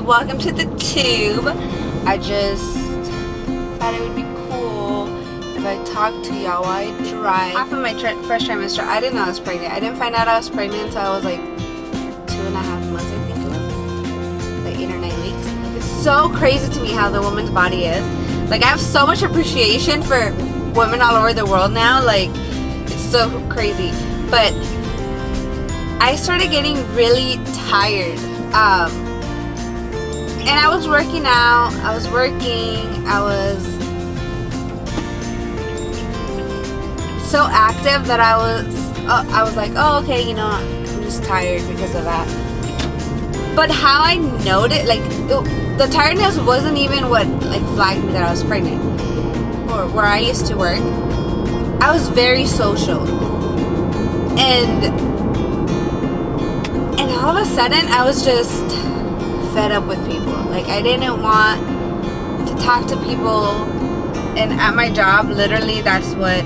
welcome to the tube. I just thought it would be cool if I talked to y'all while I drive. After my first trimester, I didn't know I was pregnant. I didn't find out I was pregnant until I was like 2.5 months, I think it was. Like 8 or 9 weeks. It's so crazy to me how the woman's body is. Like, I have so much appreciation for women all over the world now. Like, it's so crazy. But I started getting really tired. And I was working out, I was so active that I was like, oh, okay, you know, I'm just tired because of that. But how I noticed, like, the tiredness wasn't even what, like, flagged me that I was pregnant. Or where I used to work, I was very social. And all of a sudden, I was just fed up with people. Like, I didn't want to talk to people, and at my job, literally, that's what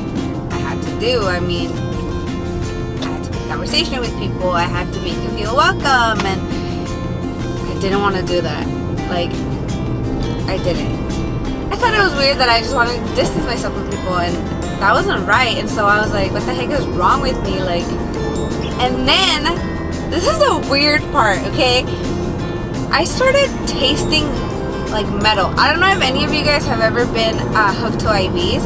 I had to do. I mean, I had to make conversation with people. I had to make them feel welcome, and I didn't want to do that. Like, I didn't. I thought it was weird that I just wanted to distance myself from people, and that wasn't right. And so I was like, what the heck is wrong with me? Like, and then this is the weird part, okay? I started tasting like metal. I don't know if any of you guys have ever been hooked to IVs.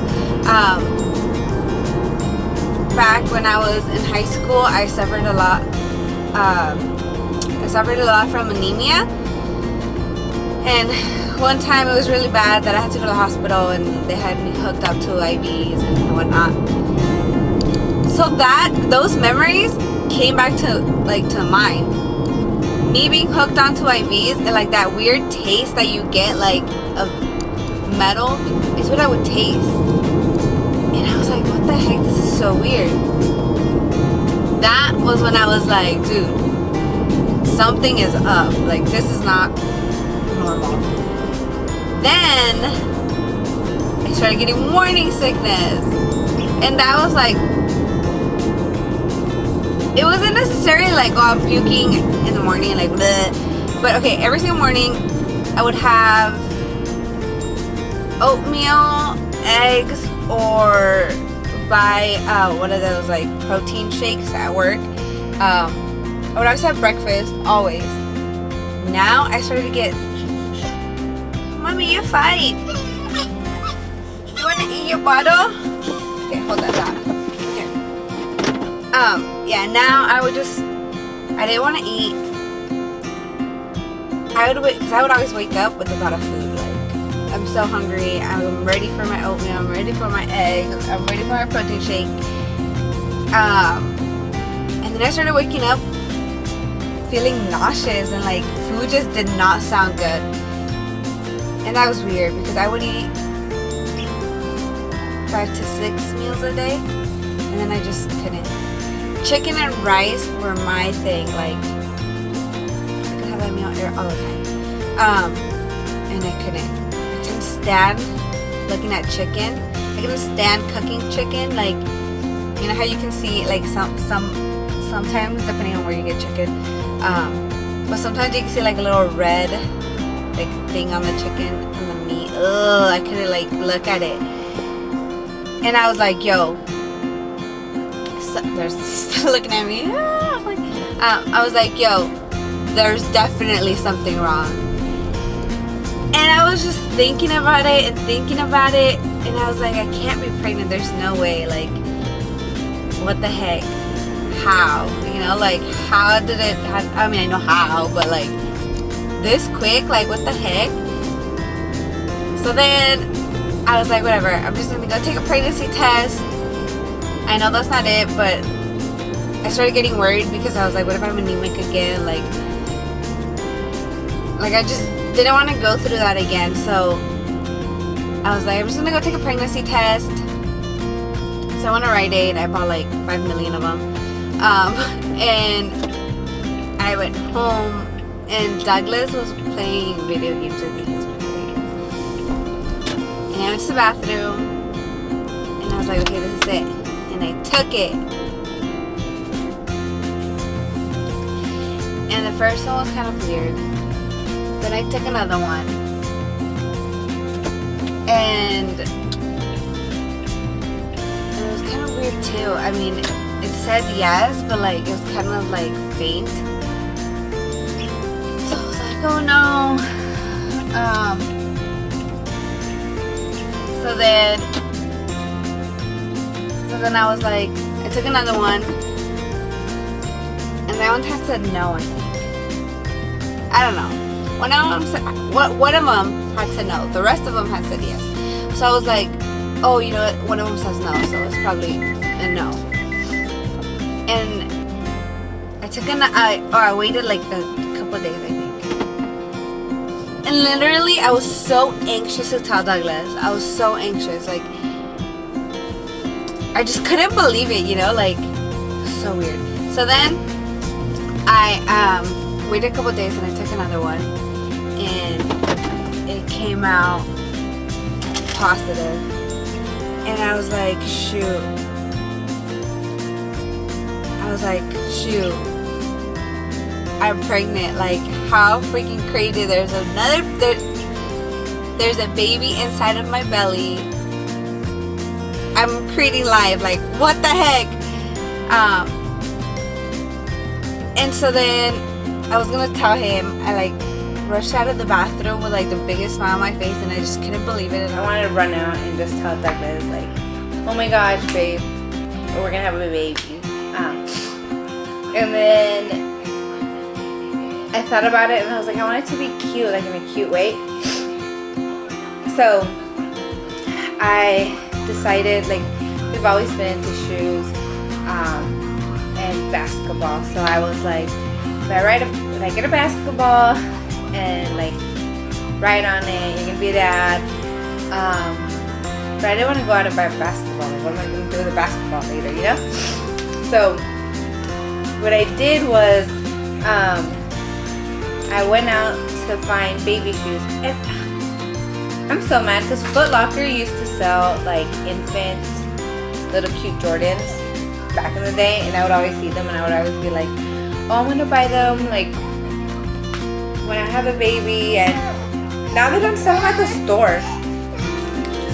Back when I was in high school, I suffered a lot. From anemia, and one time it was really bad that I had to go to the hospital, and they had me hooked up to IVs and whatnot. So those memories came back to mind. Me being hooked onto IVs and like that weird taste that you get like of metal is what I would taste. And I was like, what the heck? This is so weird. That was when I was like, dude, something is up. Like, this is not normal. Then I started getting morning sickness. And that was like, it wasn't necessarily like, oh, I'm puking in the morning, like, bleh. But okay, every single morning I would have oatmeal, eggs, or buy one of those like protein shakes at work. I would always have breakfast, always. Now I started to get, Mommy, you fight. You want to eat your bottle? Okay, hold that down. Yeah, now I didn't want to eat. Because I would always wake up with a lot of food. Like, I'm so hungry. I'm ready for my oatmeal. I'm ready for my eggs. I'm ready for my protein shake. And then I started waking up feeling nauseous, and like food just did not sound good. And that was weird because I would eat 5 to 6 meals a day, and then I just couldn't. Chicken and rice were my thing. Like, I could have that meal all the time. And I couldn't stand looking at chicken. I couldn't stand cooking chicken. Like, you know how you can see like sometimes depending on where you get chicken, but sometimes you can see like a little red like thing on the chicken, on the meat. Ugh, I couldn't like look at it. And I was like, yo, they're still looking at me. I was like, yo, there's definitely something wrong. And I was just thinking about it, and I was like, I can't be pregnant. There's no way. Like, what the heck? How? You know, like, how did it I mean, I know how, but like this quick, like, what the heck? So then I was like, whatever, I'm just gonna go take a pregnancy test. I know that's not it, but I started getting worried because I was like, what if I'm anemic again? Like I just didn't want to go through that again. So I was like, I'm just gonna go take a pregnancy test. So I went to Rite Aid. I bought like 5 million of them. And I went home, and Douglas was playing video games with me. And I went to the bathroom, and I was like, okay, this is it. And I took it. And the first one was kind of weird. Then I took another one. And it was kind of weird too. I mean, it said yes, but like it was kind of like faint. So I was like, oh no. So then I was like, I took another one, and that one had said no, I think. I don't know. One of them had said no. The rest of them had said yes. So I was like, oh, you know what? One of them says no, so it's probably a no. And I waited like a couple of days, I think. And literally, I was so anxious to tell Douglas. I was so anxious. Like, I just couldn't believe it, you know? Like, so weird. So then, I waited a couple of days and I took another one. And it came out positive. And I was like, shoot. I'm pregnant. Like, how freaking crazy. There's a baby inside of my belly. I'm creating life. Like, what the heck? And so then I was gonna tell him. I like rushed out of the bathroom with like the biggest smile on my face, and I just couldn't believe it. And I wanted to run out and just tell Douglas, like, oh my gosh, babe, we're gonna have a baby. And then I thought about it, and I was like, I want it to be cute, like in a cute way. So I decided, like, we've always been into shoes and basketball. So I was like, if I get a basketball and like ride on it, you're gonna be a dad. But I didn't want to go out and buy a basketball. Like, what am I gonna do with a basketball later, you know? So what I did was I went out to find baby shoes. And I'm so mad because Foot Locker used to sell like infant little cute Jordans back in the day, and I would always see them and I would always be like, oh, I'm gonna buy them like when I have a baby. And now they don't sell them at the store.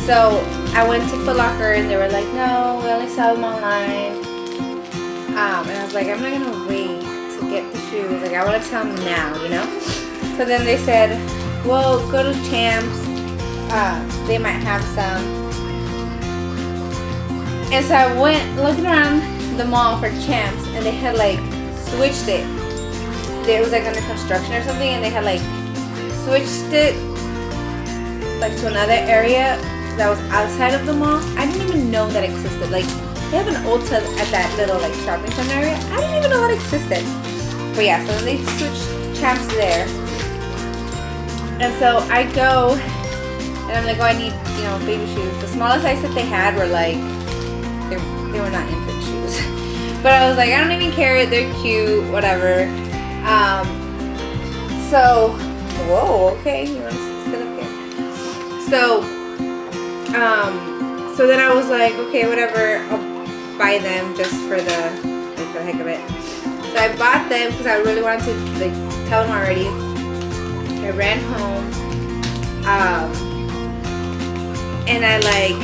So I went to Foot Locker and they were like, no, we only sell them online. And I was like, I'm not gonna wait to get the shoes. Like, I want to tell them now, you know? So then they said, well, go to Champs. They might have some. And so I went looking around the mall for Champs, and they had like switched it. It was like under construction or something, and they had like switched it like to another area that was outside of the mall. I didn't even know that existed. Like, they have an Ulta at that little like shopping center area. I didn't even know that existed. But yeah, so they switched Champs there. And so I go and I'm like, oh, I need, you know, baby shoes. The smallest size that they had were like, they were not infant shoes. But I was like, I don't even care, they're cute, whatever. So, whoa, okay, you want to sit up here? So then I was like, okay, whatever, I'll buy them just for the heck of it. So I bought them because I really wanted to like tell them already. I ran home, and I like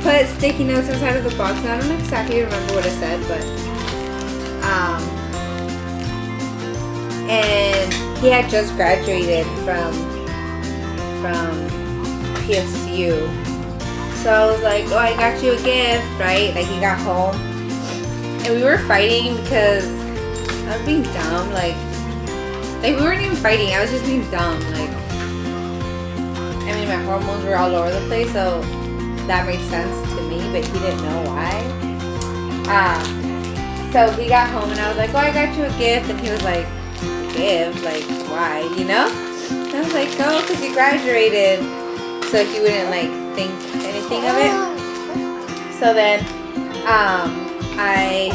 put sticky notes inside of the box. And I don't exactly remember what it said, but and he had just graduated from PSU. So I was like, oh, I got you a gift, right? Like, he got home. And we were fighting because I was being dumb. Like we weren't even fighting. I was just being dumb. Like, I mean, my hormones were all over the place, so that made sense to me, but he didn't know why. So he got home, and I was like, oh, I got you a gift. And he was like, gift? Like, why? You know? And I was like, oh, because you graduated. So he wouldn't, like, think anything of it. So then I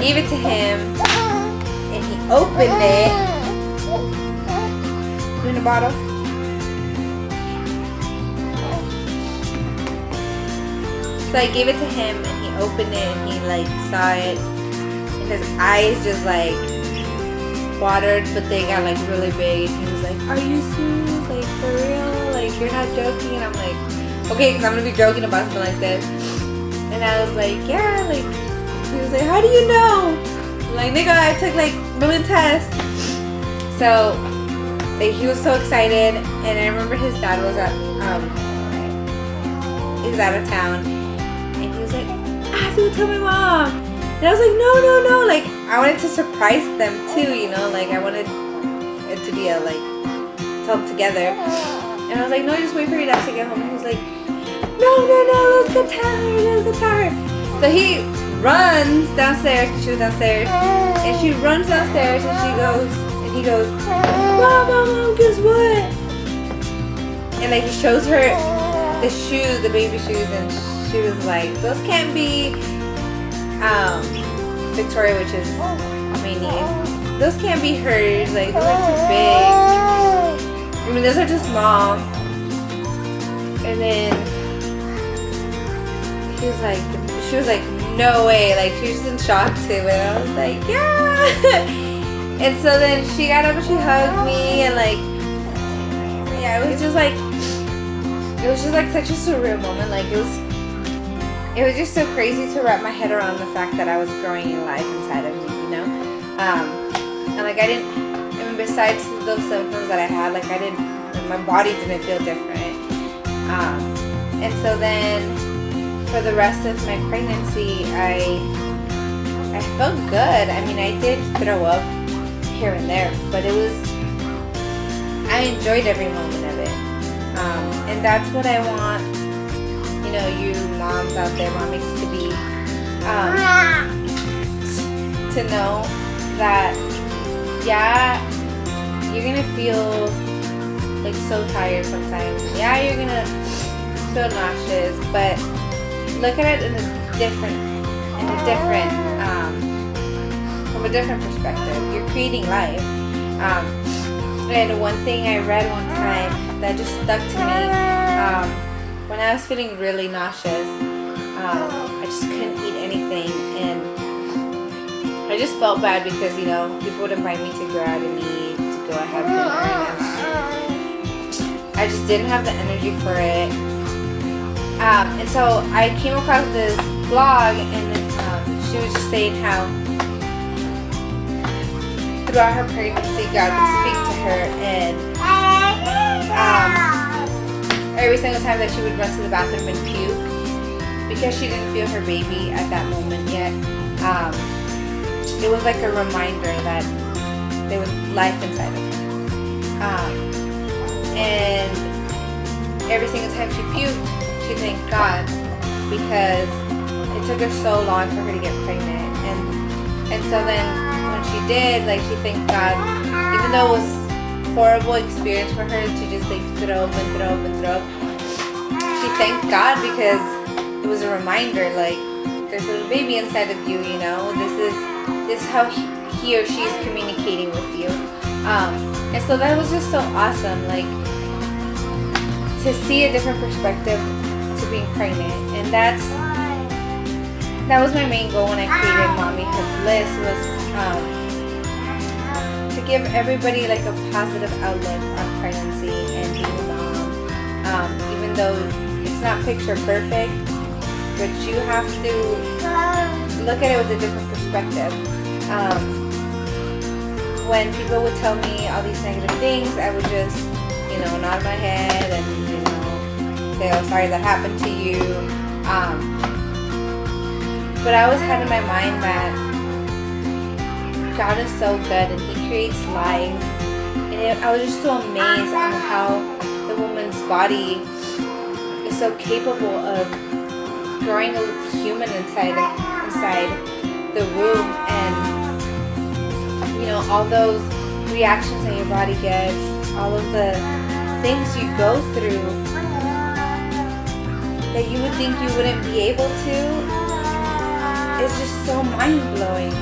gave it to him, and he opened it. In a bottle. So I gave it to him, and he opened it, and he like saw it, and his eyes just like watered, but they got like really big. And he was like, "Are you serious? Like for real? Like you're not joking?" And I'm like, "Okay, because I'm gonna be joking about something like this." And I was like, "Yeah." Like he was like, "How do you know?" I'm like, nigga, I took like million tests. So like, he was so excited, and I remember his dad was he was out of town, and he was like, "I have to go tell my mom." And I was like, no. Like, I wanted to surprise them too, you know? Like, I wanted it to be a, like, tell them together. And I was like, no, just wait for your dad to get home. And he was like, no, let's go tell her. So he runs downstairs, she was downstairs. And she runs downstairs, and he goes, Mom, guess what? And, like, he shows her the shoes, the baby shoes, and she was like, those can't be... Victoria, which is my niece, those can't be hers. Like, those are too big. I mean, those are too small. And then she was like, no way. Like, she was just in shock too. And I was like, yeah. And so then she got up and she hugged me, and like, yeah, it was just like such a surreal moment. Like, it was just so crazy to wrap my head around the fact that I was growing a life inside of me, you know? And like, besides those symptoms that I had, like, my body didn't feel different. And so then for the rest of my pregnancy, I felt good. I mean, I did throw up here and there, but I enjoyed every moment of it. And that's what I want, you know, you moms out there, mommies to be, to know that, yeah, you're gonna feel like so tired sometimes. Yeah, you're gonna feel nauseous, but look at it from a different perspective. You're creating life. And one thing I read one time that just stuck to me, when I was feeling really nauseous, I just couldn't eat anything, and I just felt bad because, you know, people would invite me to go out and eat, to go have dinner, and I just didn't have the energy for it. And so I came across this blog, and she was just saying how throughout her pregnancy, God would speak to her, and every single time that she would run to the bathroom and puke, because she didn't feel her baby at that moment yet, it was like a reminder that there was life inside of her. And every single time she puked, she thanked God, because it took her so long for her to get pregnant. And so then when she did, like, she thanked God, even though it was a horrible experience for her to just like throw up, she thanked God, because it was a reminder, like, there's a little baby inside of you, you know, this is how he or she is communicating with you. And so that was just so awesome, like, to see a different perspective to being pregnant. And that was my main goal when I created Mommyhood Bliss, was to give everybody like a positive outlook on pregnancy and being a mom. Even though it's not picture perfect, but you have to look at it with a different perspective. When people would tell me all these negative things, I would just, you know, nod my head and, you know, say, oh, sorry that happened to you. But I always had in my mind that God is so good, and He creates life. And I was just so amazed on how the woman's body is so capable of growing a human inside the womb, and, you know, all those reactions that your body gets, all of the things you go through that you would think you wouldn't be able to. It's just so mind-blowing.